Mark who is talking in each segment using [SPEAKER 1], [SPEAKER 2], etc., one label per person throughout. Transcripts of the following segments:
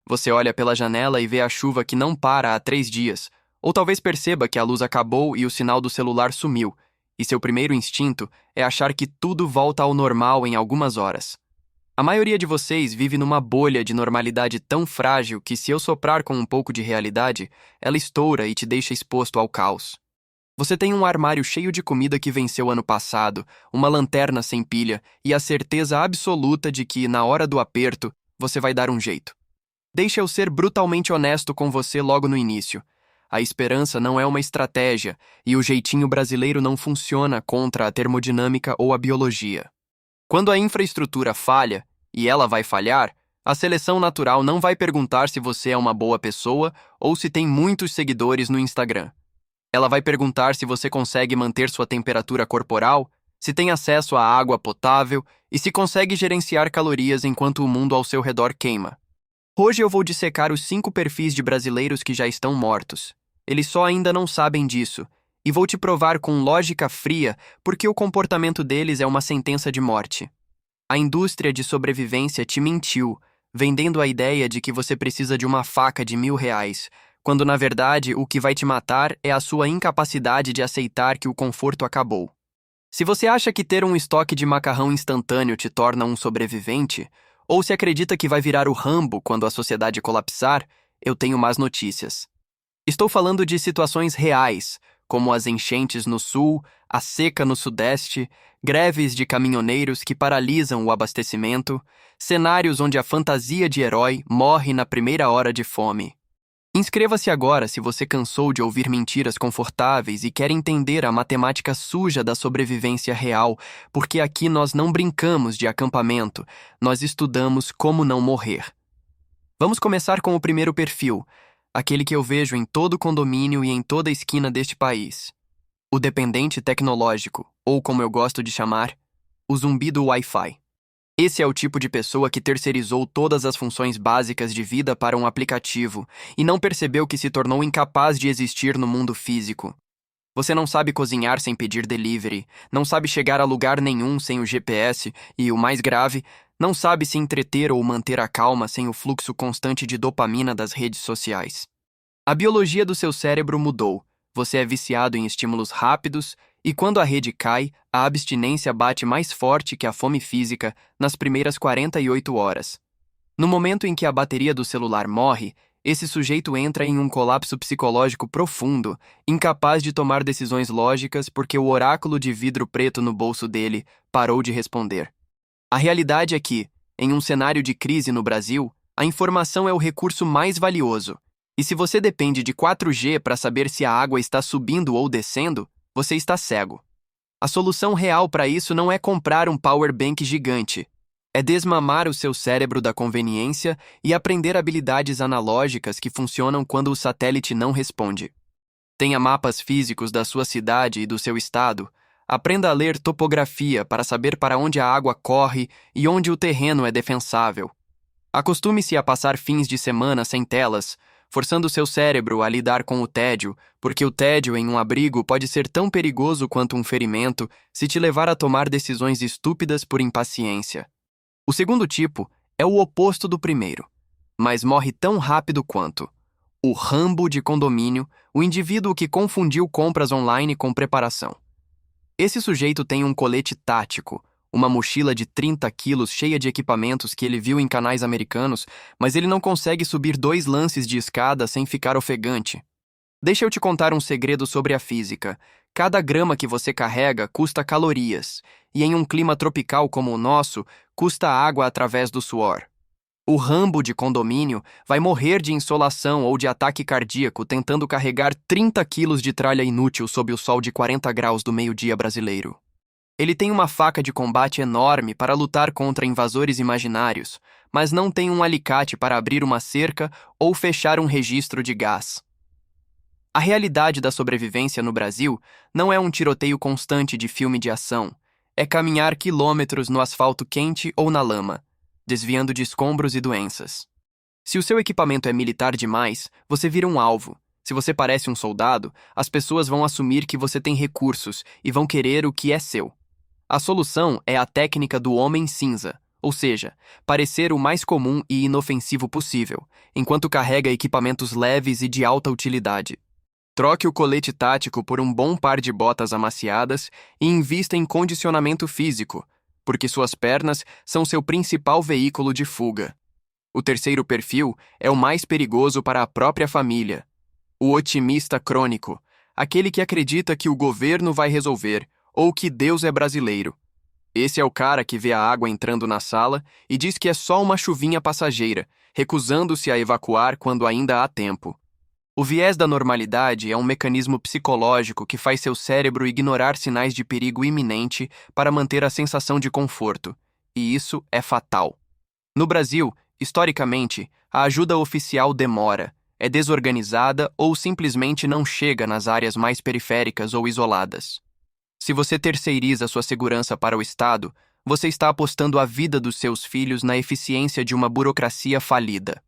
[SPEAKER 1] Você olha pela janela e vê a chuva que não para há 3 dias, ou talvez perceba que a luz acabou e o sinal do celular sumiu, e seu primeiro instinto é achar que tudo volta ao normal em algumas horas. A maioria de vocês vive numa bolha de normalidade tão frágil que, se eu soprar com um pouco de realidade, ela estoura e te deixa exposto ao caos. Você tem um armário cheio de comida que venceu ano passado, uma lanterna sem pilha e a certeza absoluta de que, na hora do aperto, você vai dar um jeito. Deixa eu ser brutalmente honesto com você logo no início. A esperança não é uma estratégia, e o jeitinho brasileiro não funciona contra a termodinâmica ou a biologia. Quando a infraestrutura falha, e ela vai falhar, a seleção natural não vai perguntar se você é uma boa pessoa ou se tem muitos seguidores no Instagram. Ela vai perguntar se você consegue manter sua temperatura corporal, se tem acesso à água potável e se consegue gerenciar calorias enquanto o mundo ao seu redor queima. Hoje eu vou dissecar os 5 perfis de brasileiros que já estão mortos. Eles só ainda não sabem disso, e vou te provar com lógica fria porque o comportamento deles é uma sentença de morte. A indústria de sobrevivência te mentiu, vendendo a ideia de que você precisa de uma faca de R$ 1.000, quando na verdade o que vai te matar é a sua incapacidade de aceitar que o conforto acabou. Se você acha que ter um estoque de macarrão instantâneo te torna um sobrevivente, ou se acredita que vai virar o Rambo quando a sociedade colapsar, eu tenho más notícias. Estou falando de situações reais, como as enchentes no sul, a seca no sudeste, greves de caminhoneiros que paralisam o abastecimento, cenários onde a fantasia de herói morre na primeira hora de fome. Inscreva-se agora se você cansou de ouvir mentiras confortáveis e quer entender a matemática suja da sobrevivência real, porque aqui nós não brincamos de acampamento, nós estudamos como não morrer. Vamos começar com o primeiro perfil, aquele que eu vejo em todo condomínio e em toda esquina deste país. O dependente tecnológico, ou como eu gosto de chamar, o zumbi do Wi-Fi. Esse é o tipo de pessoa que terceirizou todas as funções básicas de vida para um aplicativo e não percebeu que se tornou incapaz de existir no mundo físico. Você não sabe cozinhar sem pedir delivery, não sabe chegar a lugar nenhum sem o GPS e, o mais grave, não sabe se entreter ou manter a calma sem o fluxo constante de dopamina das redes sociais. A biologia do seu cérebro mudou. Você é viciado em estímulos rápidos e, quando a rede cai, a abstinência bate mais forte que a fome física nas primeiras 48 horas. No momento em que a bateria do celular morre, esse sujeito entra em um colapso psicológico profundo, incapaz de tomar decisões lógicas porque o oráculo de vidro preto no bolso dele parou de responder. A realidade é que, em um cenário de crise no Brasil, a informação é o recurso mais valioso. E se você depende de 4G para saber se a água está subindo ou descendo, você está cego. A solução real para isso não é comprar um power bank gigante. É desmamar o seu cérebro da conveniência e aprender habilidades analógicas que funcionam quando o satélite não responde. Tenha mapas físicos da sua cidade e do seu estado. Aprenda a ler topografia para saber para onde a água corre e onde o terreno é defensável. Acostume-se a passar fins de semana sem telas, forçando seu cérebro a lidar com o tédio, porque o tédio em um abrigo pode ser tão perigoso quanto um ferimento se te levar a tomar decisões estúpidas por impaciência. O segundo tipo é o oposto do primeiro, mas morre tão rápido quanto. O Rambo de condomínio, o indivíduo que confundiu compras online com preparação. Esse sujeito tem um colete tático, uma mochila de 30 quilos cheia de equipamentos que ele viu em canais americanos, mas ele não consegue subir 2 lances de escada sem ficar ofegante. Deixa eu te contar um segredo sobre a física. Cada grama que você carrega custa calorias, e em um clima tropical como o nosso, custa água através do suor. O Rambo de condomínio vai morrer de insolação ou de ataque cardíaco tentando carregar 30 quilos de tralha inútil sob o sol de 40 graus do meio-dia brasileiro. Ele tem uma faca de combate enorme para lutar contra invasores imaginários, mas não tem um alicate para abrir uma cerca ou fechar um registro de gás. A realidade da sobrevivência no Brasil não é um tiroteio constante de filme de ação, é caminhar quilômetros no asfalto quente ou na lama, desviando de escombros e doenças. Se o seu equipamento é militar demais, você vira um alvo. Se você parece um soldado, as pessoas vão assumir que você tem recursos e vão querer o que é seu. A solução é a técnica do homem cinza, ou seja, parecer o mais comum e inofensivo possível, enquanto carrega equipamentos leves e de alta utilidade. Troque o colete tático por um bom par de botas amaciadas e invista em condicionamento físico, porque suas pernas são seu principal veículo de fuga. O terceiro perfil é o mais perigoso para a própria família. O otimista crônico, aquele que acredita que o governo vai resolver ou que Deus é brasileiro. Esse é o cara que vê a água entrando na sala e diz que é só uma chuvinha passageira, recusando-se a evacuar quando ainda há tempo. O viés da normalidade é um mecanismo psicológico que faz seu cérebro ignorar sinais de perigo iminente para manter a sensação de conforto, e isso é fatal. No Brasil, historicamente, a ajuda oficial demora, é desorganizada ou simplesmente não chega nas áreas mais periféricas ou isoladas. Se você terceiriza sua segurança para o Estado, você está apostando a vida dos seus filhos na eficiência de uma burocracia falida.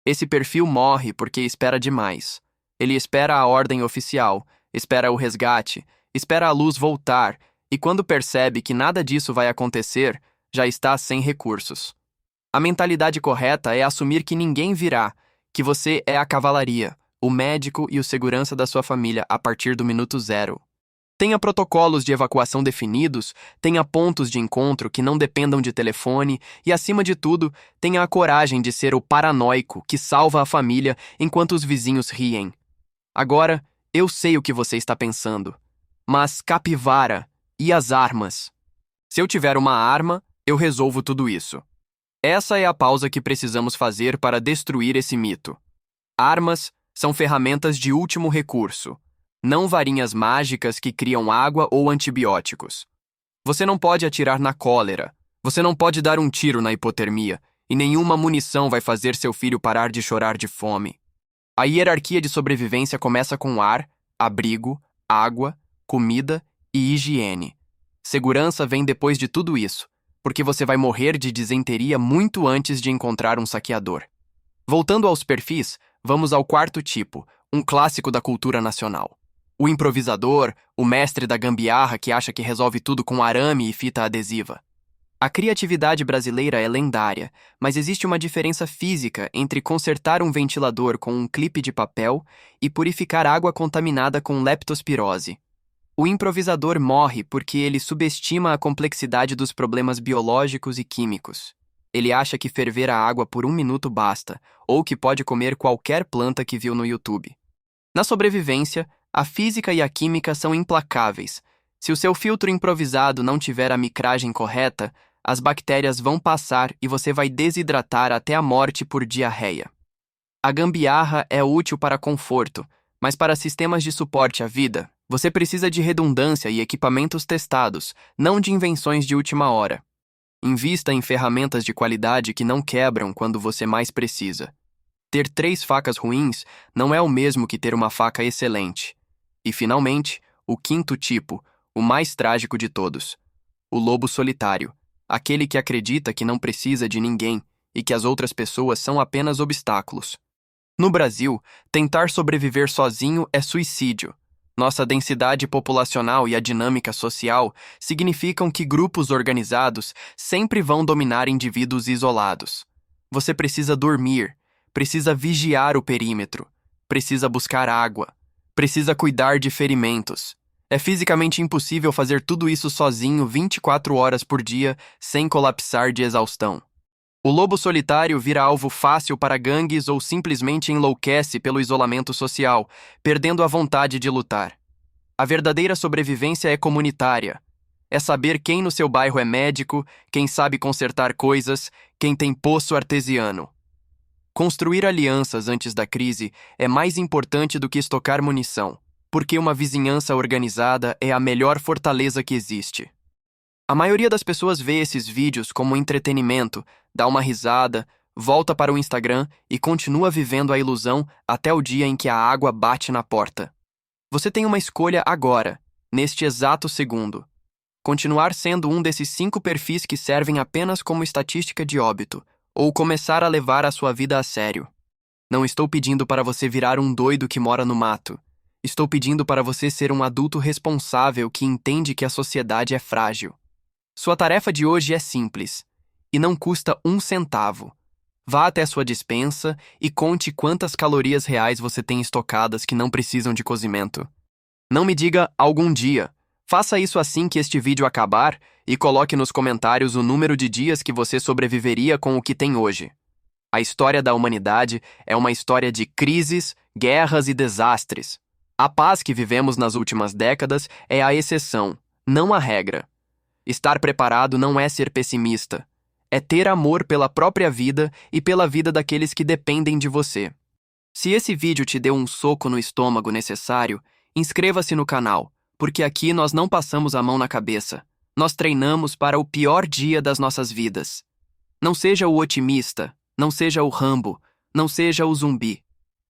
[SPEAKER 1] Esse perfil morre porque espera demais. Ele espera a ordem oficial, espera o resgate, espera a luz voltar e, quando percebe que nada disso vai acontecer, já está sem recursos. A mentalidade correta é assumir que ninguém virá, que você é a cavalaria, o médico e o segurança da sua família a partir do minuto zero. Tenha protocolos de evacuação definidos, tenha pontos de encontro que não dependam de telefone e, acima de tudo, tenha a coragem de ser o paranoico que salva a família enquanto os vizinhos riem. Agora, eu sei o que você está pensando. Mas, capivara, e as armas? Se eu tiver uma arma, eu resolvo tudo isso. Essa é a pausa que precisamos fazer para destruir esse mito. Armas são ferramentas de último recurso, não varinhas mágicas que criam água ou antibióticos. Você não pode atirar na cólera, você não pode dar um tiro na hipotermia, e nenhuma munição vai fazer seu filho parar de chorar de fome. A hierarquia de sobrevivência começa com ar, abrigo, água, comida e higiene. Segurança vem depois de tudo isso, porque você vai morrer de disenteria muito antes de encontrar um saqueador. Voltando aos perfis, vamos ao quarto tipo, um clássico da cultura nacional. O improvisador, o mestre da gambiarra que acha que resolve tudo com arame e fita adesiva. A criatividade brasileira é lendária, mas existe uma diferença física entre consertar um ventilador com um clipe de papel e purificar água contaminada com leptospirose. O improvisador morre porque ele subestima a complexidade dos problemas biológicos e químicos. Ele acha que ferver a água por 1 minuto basta, ou que pode comer qualquer planta que viu no YouTube. Na sobrevivência, a física e a química são implacáveis. Se o seu filtro improvisado não tiver a micragem correta, as bactérias vão passar e você vai desidratar até a morte por diarreia. A gambiarra é útil para conforto, mas para sistemas de suporte à vida, você precisa de redundância e equipamentos testados, não de invenções de última hora. Invista em ferramentas de qualidade que não quebram quando você mais precisa. Ter 3 facas ruins não é o mesmo que ter uma faca excelente. E, finalmente, o quinto tipo, o mais trágico de todos. O lobo solitário, aquele que acredita que não precisa de ninguém e que as outras pessoas são apenas obstáculos. No Brasil, tentar sobreviver sozinho é suicídio. Nossa densidade populacional e a dinâmica social significam que grupos organizados sempre vão dominar indivíduos isolados. Você precisa dormir, precisa vigiar o perímetro, precisa buscar água, precisa cuidar de ferimentos. É fisicamente impossível fazer tudo isso sozinho 24 horas por dia sem colapsar de exaustão. O lobo solitário vira alvo fácil para gangues ou simplesmente enlouquece pelo isolamento social, perdendo a vontade de lutar. A verdadeira sobrevivência é comunitária. É saber quem no seu bairro é médico, quem sabe consertar coisas, quem tem poço artesiano. Construir alianças antes da crise é mais importante do que estocar munição, porque uma vizinhança organizada é a melhor fortaleza que existe. A maioria das pessoas vê esses vídeos como entretenimento, dá uma risada, volta para o Instagram e continua vivendo a ilusão até o dia em que a água bate na porta. Você tem uma escolha agora, neste exato segundo. Continuar sendo um desses 5 perfis que servem apenas como estatística de óbito, ou começar a levar a sua vida a sério. Não estou pedindo para você virar um doido que mora no mato. Estou pedindo para você ser um adulto responsável que entende que a sociedade é frágil. Sua tarefa de hoje é simples. e não custa um centavo. Vá até sua despensa e conte quantas calorias reais você tem estocadas que não precisam de cozimento. Não me diga algum dia. Faça isso assim que este vídeo acabar e coloque nos comentários o número de dias que você sobreviveria com o que tem hoje. A história da humanidade é uma história de crises, guerras e desastres. A paz que vivemos nas últimas décadas é a exceção, não a regra. Estar preparado não é ser pessimista. É ter amor pela própria vida e pela vida daqueles que dependem de você. Se esse vídeo te deu um soco no estômago necessário, inscreva-se no canal, porque aqui nós não passamos a mão na cabeça. Nós treinamos para o pior dia das nossas vidas. Não seja o otimista, não seja o Rambo, não seja o zumbi.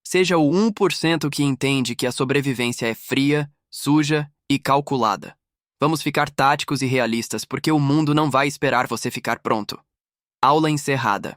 [SPEAKER 1] Seja o 1% que entende que a sobrevivência é fria, suja e calculada. Vamos ficar táticos e realistas porque o mundo não vai esperar você ficar pronto. Aula encerrada.